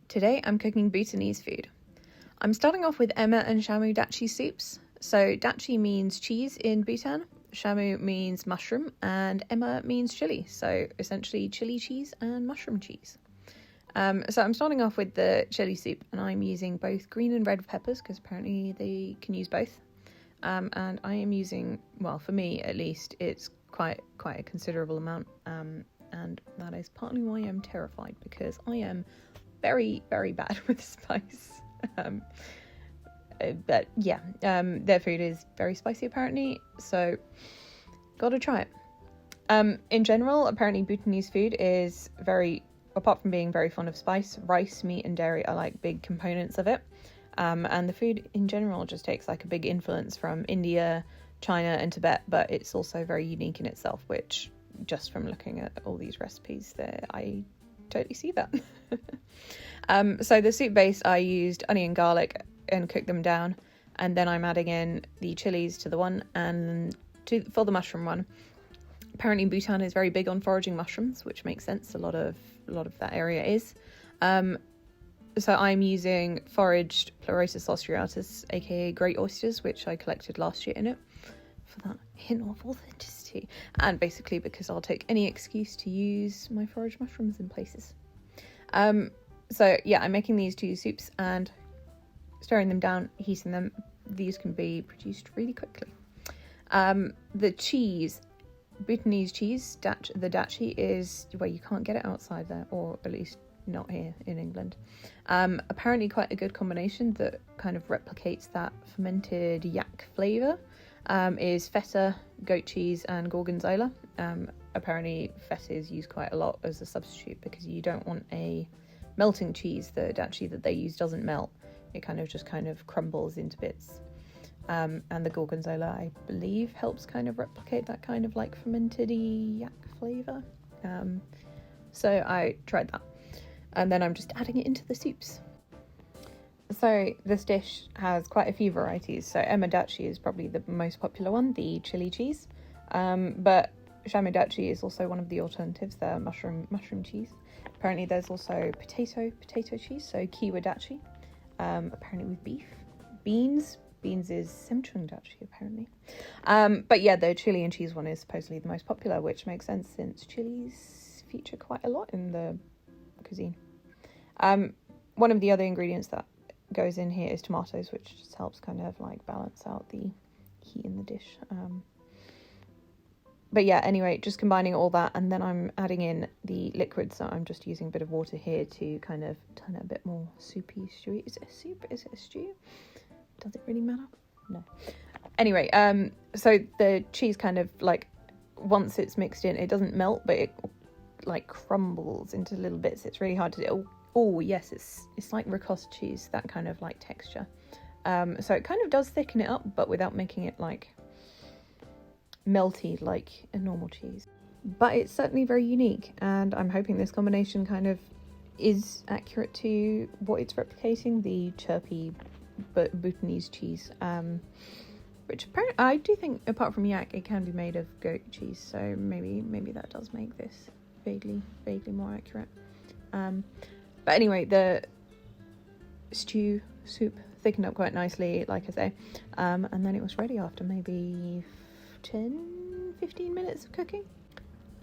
Today I'm cooking Bhutanese food. I'm starting off with Emma and Shamu datshi soups. So datshi means cheese in Bhutan, Shamu means mushroom, and Emma means chili. So essentially chili cheese and mushroom cheese. So I'm starting off with the chili soup, and I'm using both green and red peppers because apparently they can use both. And I am using, well, for me at least, it's quite a considerable amount. And that is partly why I'm terrified, because I am very, very bad with spice. But yeah, their food is very spicy apparently, so gotta try it. In general, apparently Bhutanese food is very, apart from being very fond of spice, rice, meat and dairy are like big components of it. And the food in general just takes like a big influence from India, China and Tibet, but it's also very unique in itself, which just from looking at all these recipes there, I totally see that. So the soup base, I used onion, garlic and cooked them down, and then I'm adding in the chilies to the one, and for the mushroom one, apparently Bhutan is very big on foraging mushrooms, which makes sense. A lot of that area is. So I'm using foraged Pleurotus Austriatus, aka great oysters, which I collected last year in it, for that hint of authenticity, and basically because I'll take any excuse to use my foraged mushrooms in places. So yeah, I'm making these two soups and stirring them down, heating them. These can be produced really quickly. The cheese, Bhutanese cheese, the datshi, is, well, you can't get it outside there, or at least not here in England. Apparently quite a good combination that kind of replicates that fermented yak flavour, is feta, goat cheese and Gorgonzola. Apparently feta is used quite a lot as a substitute because you don't want a melting cheese. The datshi that they use doesn't melt. It kind of crumbles into bits. And the Gorgonzola, I believe, helps kind of replicate that kind of like fermented-y yak flavour. So I tried that. And then I'm just adding it into the soups. So this dish has quite a few varieties. So Emma datshi is probably the most popular one, the chili cheese. But Shamu datshi is also one of the alternatives, the mushroom cheese. Apparently there's also potato cheese, so kiwa datshi. Apparently with beef. Beans is Semchung datshi apparently. But yeah, the chili and cheese one is supposedly the most popular, which makes sense since chilies feature quite a lot in the cuisine. One of the other ingredients that goes in here is tomatoes, which just helps kind of like balance out the heat in the dish. But yeah, anyway, just combining all that, and then I'm adding in the liquid, so I'm just using a bit of water here to kind of turn it a bit more soupy, stewy. Is it a soup? Is it a stew? Does it really matter? No. Anyway, so the cheese kind of like, once it's mixed in, it doesn't melt, but it like crumbles into little bits. It's really hard to do. Oh yes, it's like ricotta cheese, that kind of like texture. So it kind of does thicken it up, but without making it like melty like a normal cheese. But it's certainly very unique, and I'm hoping this combination kind of is accurate to what it's replicating, the chirpy but Bhutanese cheese, which apparently I do think, apart from yak, it can be made of goat cheese, so maybe that does make this vaguely more accurate. But anyway, the soup thickened up quite nicely, like I say, and then it was ready after maybe 10-15 minutes of cooking.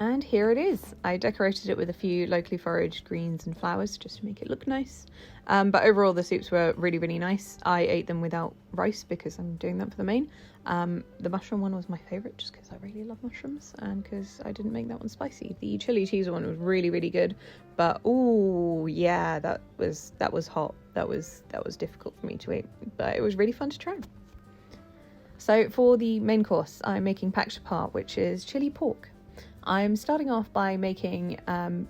And here it is. I decorated it with a few locally foraged greens and flowers just to make it look nice. But overall the soups were really, really nice. I ate them without rice because I'm doing that for the main. The mushroom one was my favourite just because I really love mushrooms and because I didn't make that one spicy. The chili cheese one was really, really good. But oh yeah, that was hot. That was difficult for me to eat, but it was really fun to try. So for the main course, I'm making Phaksha, which is chili pork. I'm starting off by making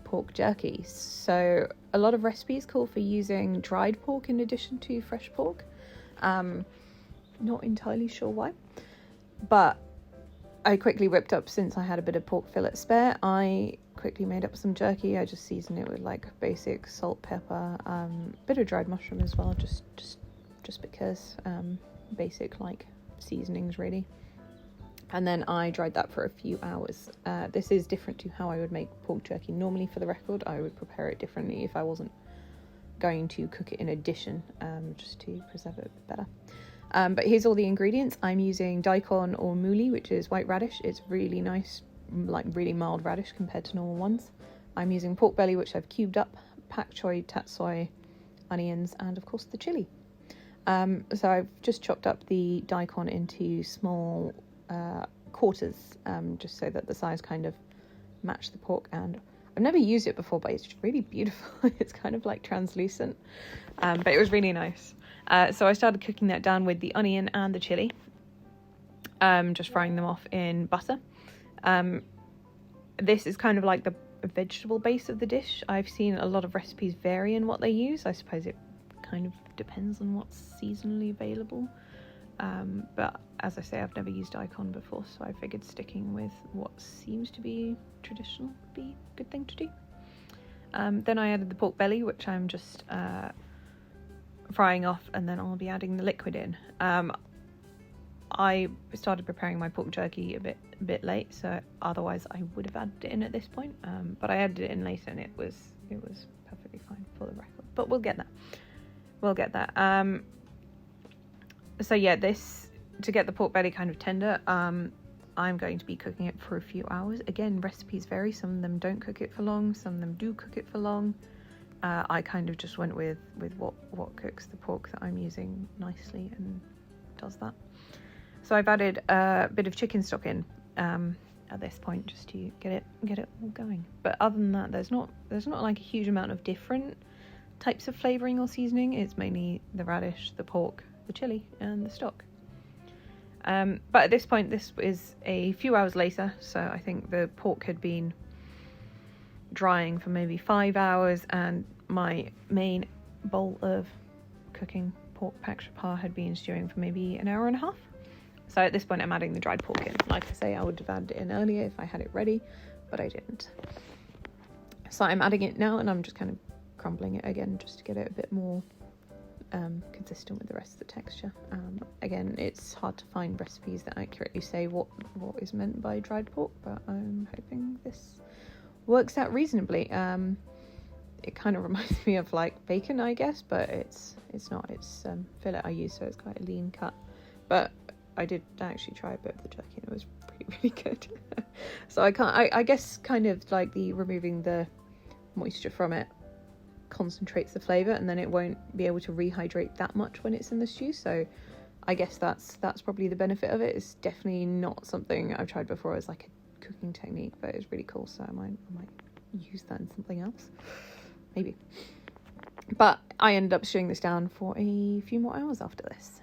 pork jerky. So a lot of recipes call for using dried pork in addition to fresh pork. Not entirely sure why, but I quickly whipped up, since I had a bit of pork fillet spare, I quickly made up some jerky. I just seasoned it with like basic salt, pepper, bit of dried mushroom as well, just because, basic like seasonings really. And then I dried that for a few hours. This is different to how I would make pork jerky normally, for the record. I would prepare it differently if I wasn't going to cook it in addition, just to preserve it a bit better. But here's all the ingredients. I'm using daikon or mooli, which is white radish. It's really nice, like really mild radish compared to normal ones. I'm using pork belly, which I've cubed up, pak choi, tatsoi, onions, and of course the chili. So I've just chopped up the daikon into small quarters, just so that the size kind of match the pork. And I've never used it before, but it's really beautiful. It's kind of like translucent, but it was really nice. So I started cooking that down with the onion and the chili, just frying them off in butter. This is kind of like the vegetable base of the dish. I've seen a lot of recipes vary in what they use. I suppose it kind of depends on what's seasonally available. But as I say, I've never used daikon before, so I figured sticking with what seems to be traditional would be a good thing to do. Then I added the pork belly, which I'm just frying off, and then I'll be adding the liquid in. I started preparing my pork jerky a bit late, so otherwise I would have added it in at this point. But I added it in later, and it was perfectly fine for the record. But we'll get that. So yeah, this, to get the pork belly kind of tender, I'm going to be cooking it for a few hours. Again, recipes vary. Some of them don't cook it for long, some of them do cook it for long. I kind of just went with what cooks the pork that I'm using nicely and does that. So I've added a bit of chicken stock in at this point, just to get it all going. But other than that, there's not like a huge amount of different types of flavouring or seasoning. It's mainly the radish, the pork, the chili, and the stock. But at this point, this is a few hours later, so I think the pork had been drying for maybe 5 hours, and my main bowl of cooking pork Phaksha had been stewing for maybe an hour and a half. So at this point, I'm adding the dried pork in. Like I say, I would have added it in earlier if I had it ready, but I didn't. So I'm adding it now, and I'm just kind of crumbling it again just to get it a bit more consistent with the rest of the texture. Again, it's hard to find recipes that accurately say what is meant by dried pork, but I'm hoping this works out reasonably. It kind of reminds me of like bacon, I guess, but it's not. It's fillet I use, so it's quite a lean cut. But I did actually try a bit of the jerky, and it was really good. So I guess kind of like the removing the moisture from it concentrates the flavour, and then it won't be able to rehydrate that much when it's in the stew. So I guess that's probably the benefit of it. It's definitely not something I've tried before as like a cooking technique, but it's really cool, so I might use that in something else, maybe. But I ended up stewing this down for a few more hours after this.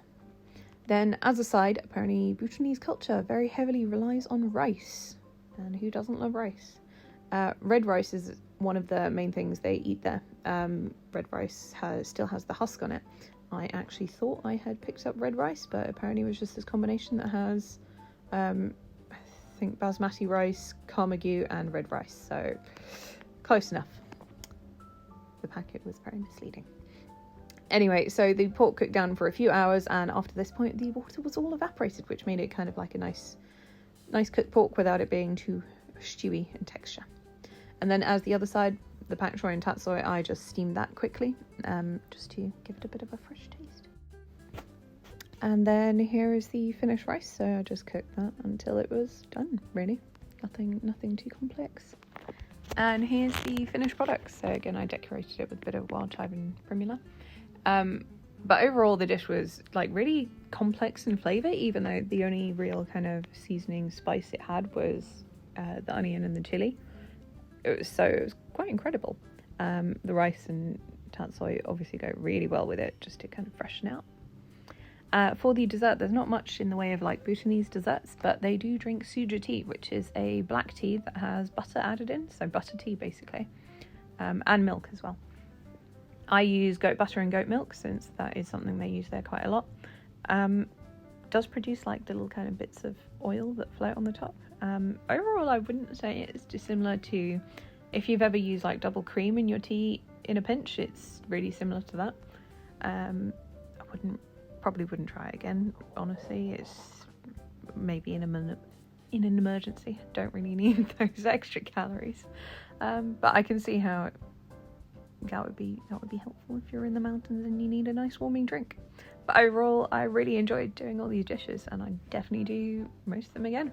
Then, as a side, apparently Bhutanese culture very heavily relies on rice. And who doesn't love rice? Red rice is one of the main things they eat there. Red rice still has the husk on it. I actually thought I had picked up red rice, but apparently it was just this combination that has, I think, basmati rice, karmagu, and red rice. So, close enough. The packet was very misleading. Anyway, so the pork cooked down for a few hours, and after this point the water was all evaporated, which made it kind of like a nice cooked pork without it being too stewy in texture. And then as the other side, the pak choi and tatsoi, I just steamed that quickly, just to give it a bit of a fresh taste. And then here is the finished rice, so I just cooked that until it was done, really. Nothing too complex. And here's the finished product. So again, I decorated it with a bit of wild chive and primula. But overall the dish was like really complex in flavour, even though the only real kind of seasoning spice it had was the onion and the chili. It was quite incredible. The rice and tatsoi obviously go really well with it, just to kind of freshen out. For the dessert, there's not much in the way of like Bhutanese desserts, but they do drink Suja tea, which is a black tea that has butter added in, so butter tea basically, and milk as well. I use goat butter and goat milk, since that is something they use there quite a lot. Does produce like little kind of bits of oil that float on the top. Overall, I wouldn't say it's dissimilar to, if you've ever used like double cream in your tea in a pinch, it's really similar to that. I probably wouldn't try it again, honestly. It's maybe in an emergency. Don't really need those extra calories. But I can see how that would be helpful if you're in the mountains and you need a nice warming drink. But overall, I really enjoyed doing all these dishes, and I definitely do most of them again.